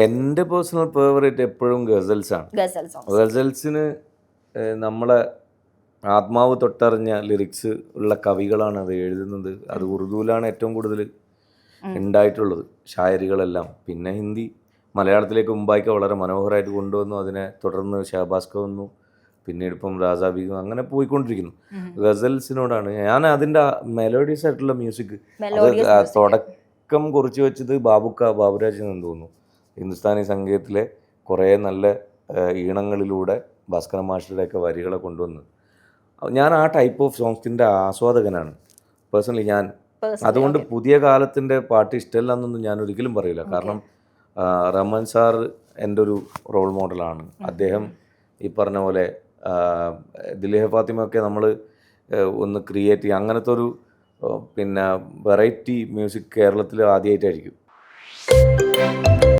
എൻ്റെ personal favourite എപ്പോഴും ഗസൽസാണ്. ഗസൽസിന് നമ്മളെ ആത്മാവ് തൊട്ടറിഞ്ഞ ലിറിക്സ് ഉള്ള കവികളാണ് അത് എഴുതുന്നത്. അത് ഉറുദുവിലാണ് ഏറ്റവും കൂടുതൽ ഉണ്ടായിട്ടുള്ളത് ഷായരികളെല്ലാം. പിന്നെ ഹിന്ദി മലയാളത്തിലേക്ക് മുമ്പായിക്ക് വളരെ മനോഹരമായിട്ട് കൊണ്ടുവന്നു. അതിനെ തുടർന്ന് ഷഹബാസ്ക വന്നു, പിന്നീട് ഇപ്പം രാജാ ബീഗം, അങ്ങനെ പോയിക്കൊണ്ടിരിക്കുന്നു. ഗസൽസിനോടാണ് ഞാൻ അതിൻ്റെ മെലോഡിയസ് ആയിട്ടുള്ള മ്യൂസിക്, അത് തുടക്കം കുറിച്ച് വെച്ചത് ബാബുരാജ് എന്ന് തോന്നുന്നു. ഹിന്ദുസ്ഥാനി സംഗീതത്തിലെ കുറേ നല്ല ഈണങ്ങളിലൂടെ ഭാസ്കര മാസ്റ്ററുടെയൊക്കെ വരികളെ കൊണ്ടുവന്ന് ഞാൻ ആ ടൈപ്പ് ഓഫ് സോങ്സിൻ്റെ ആസ്വാദകനാണ് പേഴ്സണലി ഞാൻ. അതുകൊണ്ട് പുതിയ കാലത്തിൻ്റെ പാട്ട് ഇഷ്ടമല്ല എന്നൊന്നും ഞാൻ ഒരിക്കലും പറയില്ല. കാരണം റഹ്മാൻ സാർ എൻ്റെ ഒരു റോൾ മോഡലാണ്. അദ്ദേഹം ഈ പറഞ്ഞ പോലെ ദിലീഹ് ഫാത്തിമയൊക്കെ നമ്മൾ ഒന്ന് ക്രിയേറ്റ് ചെയ്യുക, അങ്ങനത്തെ ഒരു പിന്നെ വെറൈറ്റി മ്യൂസിക് കേരളത്തിൽ ആദ്യമായിട്ടായിരിക്കും.